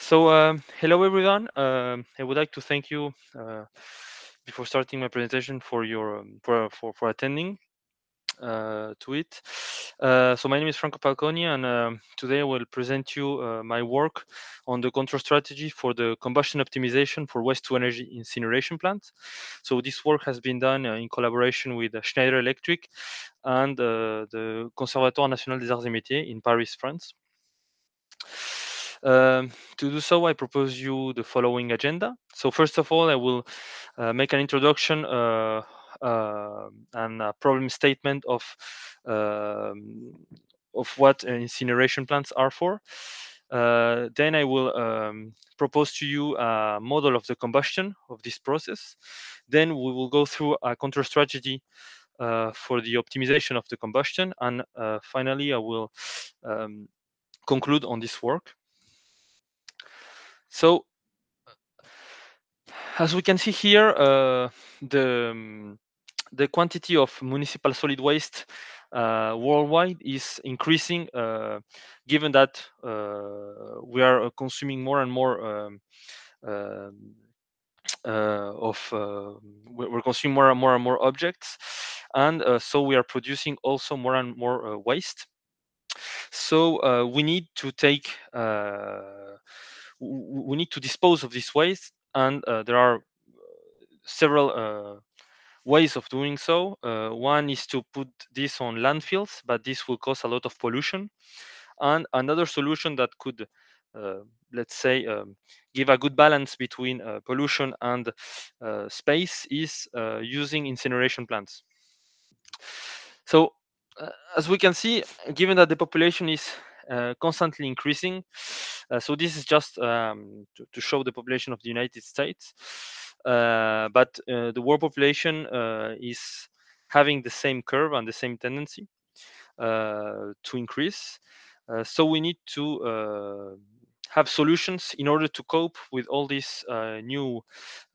Hello everyone. I would like to thank you before starting my presentation for your for attending to it. My name is Franco Falconi, and today I will present you my work on the control strategy for the combustion optimization for waste to energy incineration plants. So this work has been done in collaboration with Schneider Electric and the Conservatoire National des Arts et Métiers in Paris, France. To do so, I propose you the following agenda. So first of all, I will make an introduction and a problem statement of what incineration plants are for. Then I will propose to you a model of the combustion of this process. Then we will go through a control strategy for the optimization of the combustion, and finally I will conclude on this work. So as we can see here, the quantity of municipal solid waste worldwide is increasing, given that we are consuming more and more um, we're consuming more and more objects, and so we are producing also more and more waste. So we need to take we need to dispose of this waste, and there are several ways of doing so. One is to put this on landfills, but this will cause a lot of pollution. And another solution that could, uh, let's say, give a good balance between pollution and space is using incineration plants. So, as we can see, given that the population is constantly increasing, so this is just to show the population of the United States, but the world population is having the same curve and the same tendency to increase. So we need to have solutions in order to cope with all this new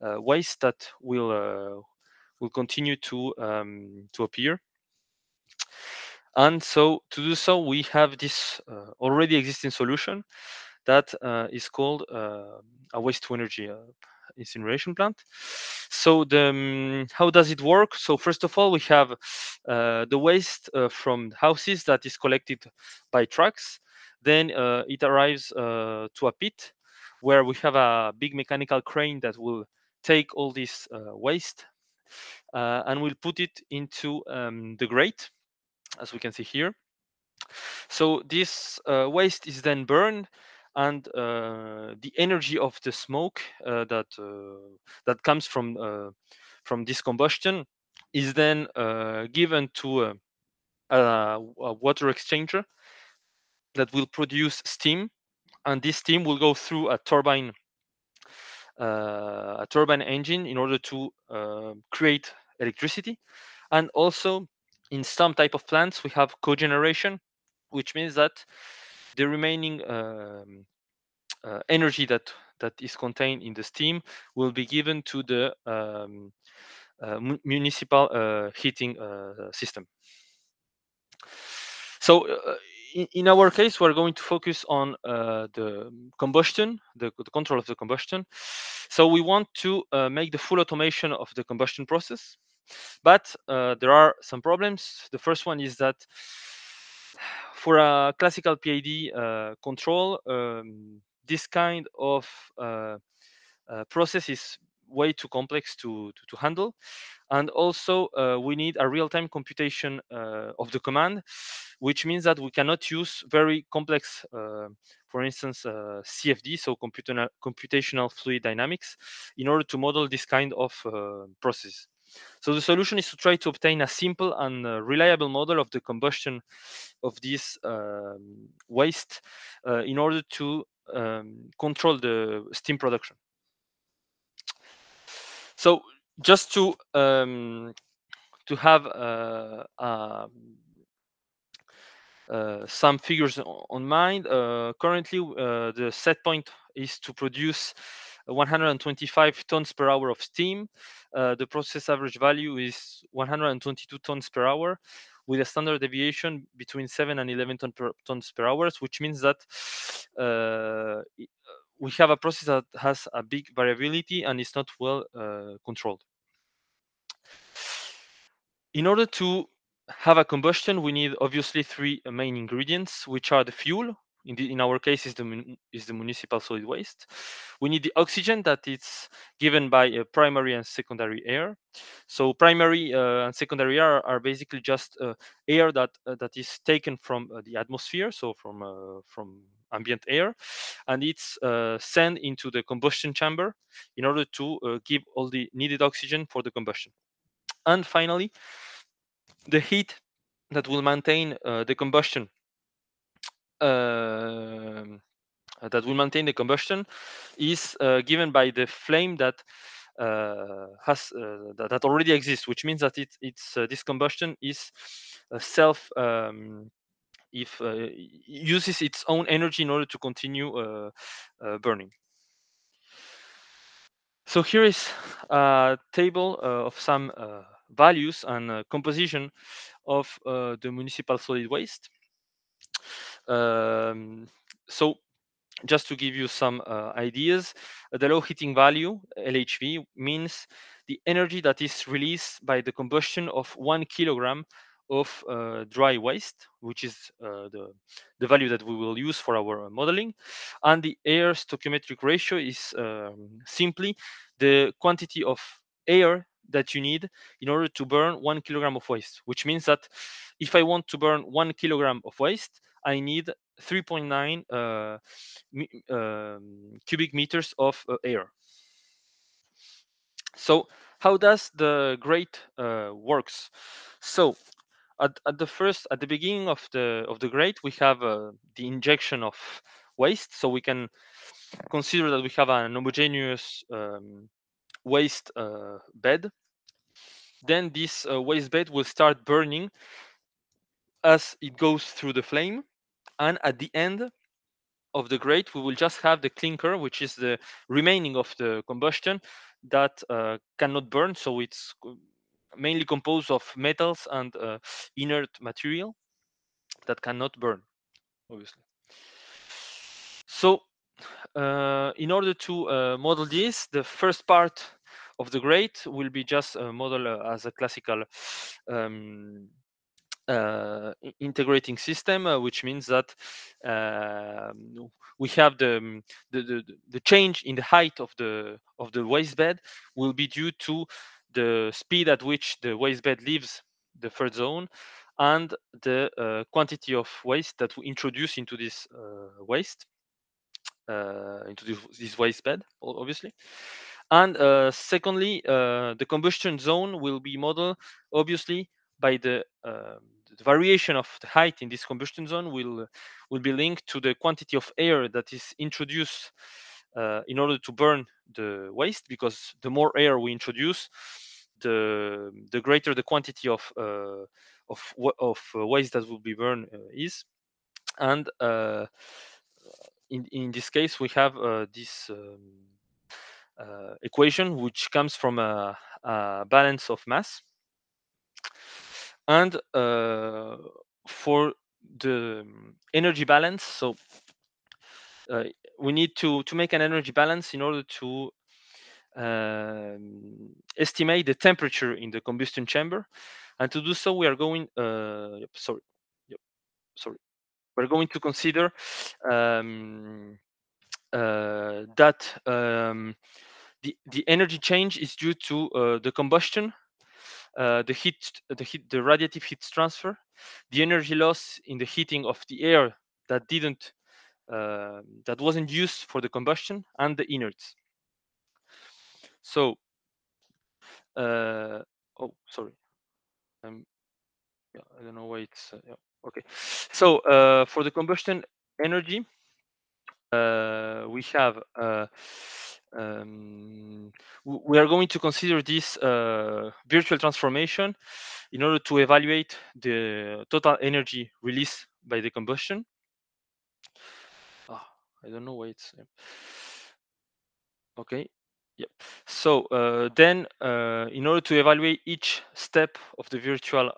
waste that will continue to appear. And so to do so, we have this already existing solution that is called a waste to energy incineration plant. So how does it work? So first of all, we have the waste from houses that is collected by trucks. Then it arrives to a pit where we have a big mechanical crane that will take all this waste and will put it into the grate, as we can see here. So this waste is then burned, and the energy of the smoke that comes from this combustion is then given to a water exchanger that will produce steam, and this steam will go through a turbine engine in order to create electricity. And also, in some type of plants, we have cogeneration, which means that the remaining energy that is contained in the steam will be given to the municipal heating system. So in our case, we're going to focus on the combustion, the control of the combustion. So we want to make the full automation of the combustion process, but there are some problems. The first one is that for a classical PID control, this kind of process is way too complex to handle. And also we need a real-time computation of the command, which means that we cannot use very complex, for instance, CFD, so computational fluid dynamics, in order to model this kind of process. So the solution is to try to obtain a simple and reliable model of the combustion of this waste in order to control the steam production. So just to have some figures on mind, currently the set point is to produce 125 tons per hour of steam. The process average value is 122 tons per hour, with a standard deviation between 7 and 11 tons per hour, which means that we have a process that has a big variability and is not well controlled. In order to have a combustion, we need obviously three main ingredients, which are the fuel. In our case, is the municipal solid waste. We need the oxygen that is given by primary and secondary air. So primary and secondary air are basically just air that is taken from the atmosphere, so from ambient air, and it's sent into the combustion chamber in order to give all the needed oxygen for the combustion. And finally, the heat that will maintain the combustion um, is given by the flame that that already exists, which means that this combustion is self if uses its own energy in order to continue burning. So here is a table of some values and composition of the municipal solid waste. Um, so just to give you some ideas, the low heating value, LHV, means the energy that is released by the combustion of 1 kilogram of dry waste, which is the value that we will use for our modeling. And the air stoichiometric ratio is simply the quantity of air that you need in order to burn 1 kilogram of waste, which means that if I want to burn 1 kilogram of waste, I need 3.9 cubic meters of air. So how does the grate works? So at the beginning of the grate, we have the injection of waste. So we can consider that we have an homogeneous waste bed. Then this waste bed will start burning as it goes through the flame, and at the end of the grate, we will just have the clinker, which is the remaining of the combustion that cannot burn. So it's mainly composed of metals and inert material that cannot burn, obviously. So in order to model this, the first part of the grate will be just modeled as a classical um, integrating system, which means that we have the change in the height of the waste bed will be due to the speed at which the waste bed leaves the third zone and the quantity of waste that we introduce into this waste into this waste bed, obviously. And secondly, the combustion zone will be modeled obviously by the variation of the height in this combustion zone will be linked to the quantity of air that is introduced in order to burn the waste, because the more air we introduce, the greater the quantity of waste that will be burned is. And in this case, we have this equation which comes from a balance of mass. And for the energy balance, so we need to make an energy balance in order to estimate the temperature in the combustion chamber. And to do so, we are going yep, sorry we're going to consider um, that the energy change is due to the combustion, the radiative heat transfer, the energy loss in the heating of the air that didn't that wasn't used for the combustion, and the inerts. So, oh, sorry, yeah, I don't know why it's yeah, okay. So for the combustion energy, we have we are going to consider this virtual transformation in order to evaluate the total energy released by the combustion. I don't know why it's okay. Yep. So then, in order to evaluate each step of the virtual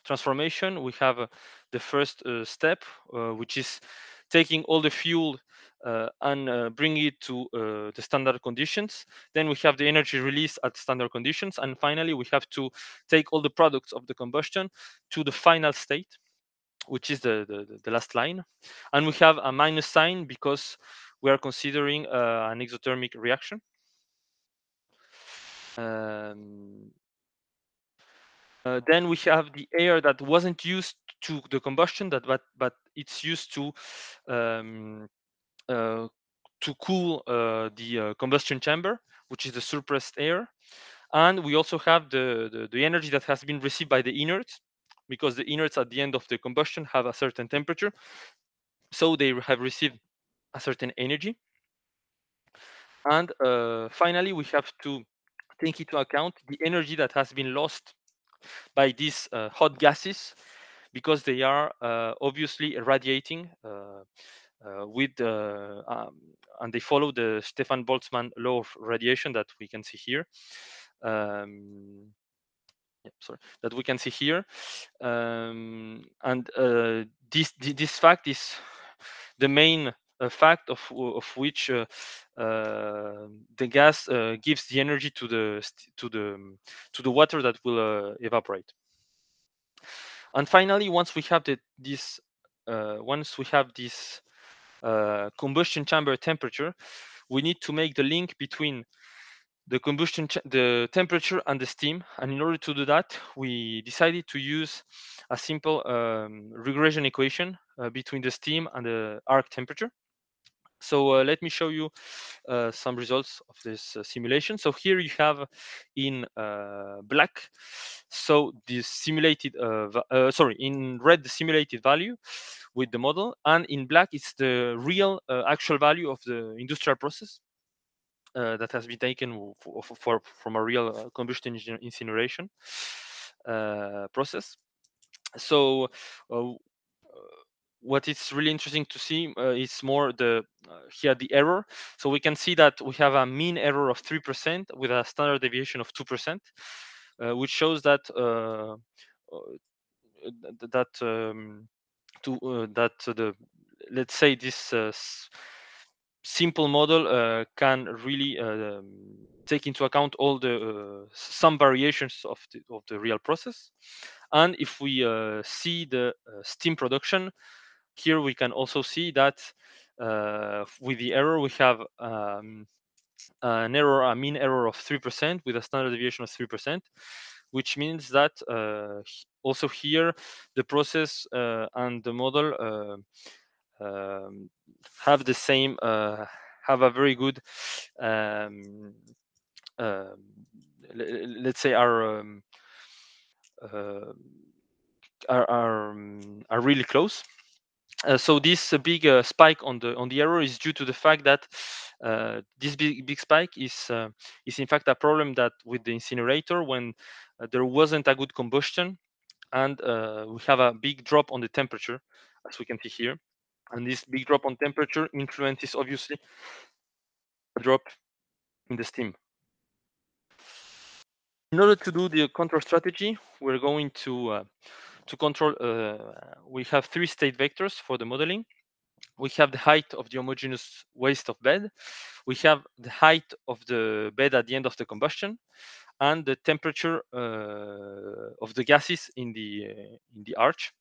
transformation, we have the first step, which is taking all the fuel and bring it to the standard conditions. Then we have the energy release at standard conditions, and finally we have to take all the products of the combustion to the final state, which is the last line, and we have a minus sign because we are considering an exothermic reaction. Um, then we have the air that wasn't used to the combustion, but it's used um, uh, to cool the combustion chamber, which is the suppressed air. And we also have the energy that has been received by the inerts, because the inerts at the end of the combustion have a certain temperature, so they have received a certain energy. And finally, we have to take into account the energy that has been lost by these hot gases, because they are obviously irradiating and they follow the Stefan Boltzmann law of radiation that we can see here. Um, yeah, sorry, that we can see here, and this fact is the main fact of which the gas gives the energy to the water that will evaporate. And finally, once we have this combustion chamber temperature, we need to make the link between the temperature and the steam. And in order to do that, we decided to use a simple regression equation between the steam and the arc temperature. So let me show you some results of this simulation. So here you have in black, so the simulated, in red, the simulated value with the model, and in black, it's the real actual value of the industrial process that has been taken from a real combustion incineration process. So uh, what is really interesting to see is more the here the error. So we can see that we have a mean error of 3% with a standard deviation of 2%, which shows that that the let's say this simple model can really take into account all the some variations of the real process. And if we see the steam production, here we can also see that with the error we have a mean error of 3% with a standard deviation of 3%, which means that also here the process and the model have the same have a very good um, uh, let's say uh, are really close. So this big spike on the error is due to the fact that this big spike is in fact a problem that with the incinerator, when there wasn't a good combustion, and we have a big drop on the temperature, as we can see here. And this big drop on temperature influences obviously a drop in the steam. In order to do the control strategy, we're going to control. We have three state vectors for the modeling. We have the height of the homogeneous waste of bed. We have the height of the bed at the end of the combustion, and the temperature of the gases in the arch.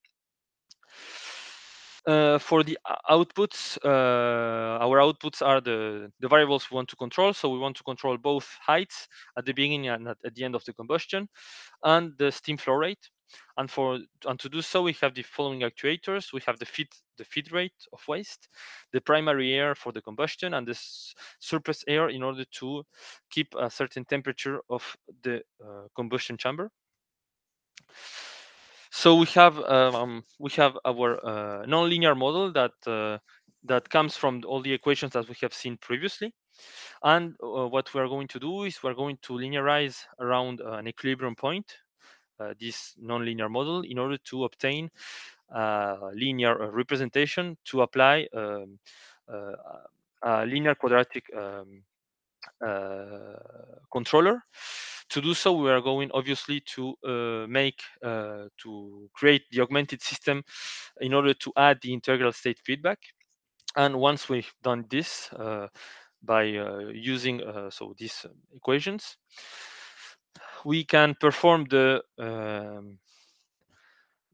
For the outputs, our outputs are the variables we want to control. So we want to control both heights at the beginning and at the end of the combustion, and the steam flow rate. And to do so, we have the following actuators. We have the feed rate of waste, the primary air for the combustion, and the surplus air in order to keep a certain temperature of the combustion chamber. So we have our nonlinear model that comes from all the equations that we have seen previously. And what we are going to do is we're going to linearize around an equilibrium point, this nonlinear model, in order to obtain linear representation to apply uh, a linear quadratic controller. To do so, we are going obviously to to create the augmented system in order to add the integral state feedback. And once we've done this by using these equations, we can perform the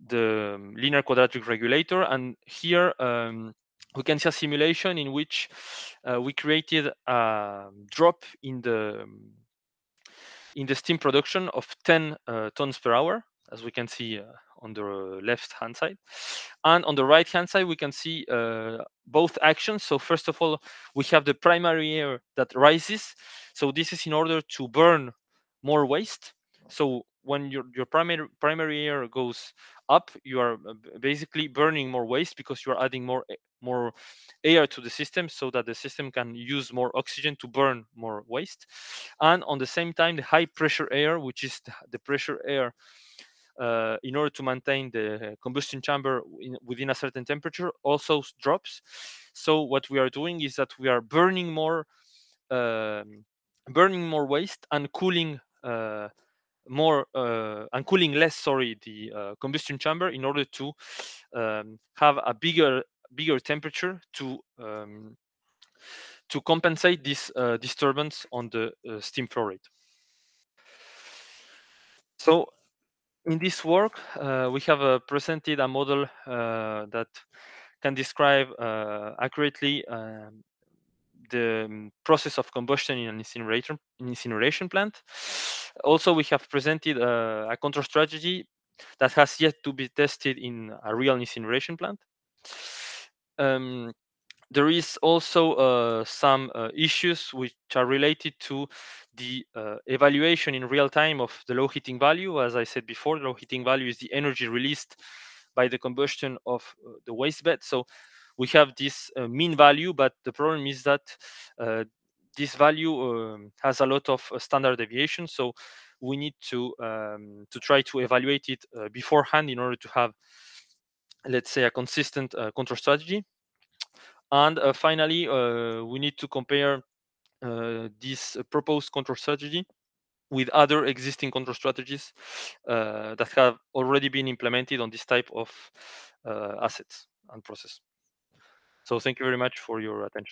linear quadratic regulator. And here we can see a simulation in which we created a drop in the steam production of 10 tons per hour, as we can see on the left hand side. And on the right hand side, we can see both actions. So first of all, we have the primary air that rises. So this is in order to burn more waste. So when your primary air goes up, you are basically burning more waste because you are adding more air to the system, so that the system can use more oxygen to burn more waste. And on the same time, the high pressure air, which is the pressure air in order to maintain the combustion chamber within a certain temperature, also drops. So what we are doing is that we are um, burning more waste and cooling more and cooling less, sorry, the combustion chamber, in order to have a bigger temperature to compensate this disturbance on the steam flow rate. So in this work, we have presented a model that can describe accurately the process of combustion in an incineration plant. Also, we have presented a control strategy that has yet to be tested in a real incineration plant. Um, there is also some issues which are related to the evaluation in real time of the low heating value. As I said before, the low heating value is the energy released by the combustion of the waste bed. So we have this mean value, but the problem is that uh, this value has a lot of standard deviation. So we need to try to evaluate it beforehand in order to have, let's say, a consistent control strategy. And finally, we need to compare this proposed control strategy with other existing control strategies that have already been implemented on this type of assets and process. So thank you very much for your attention.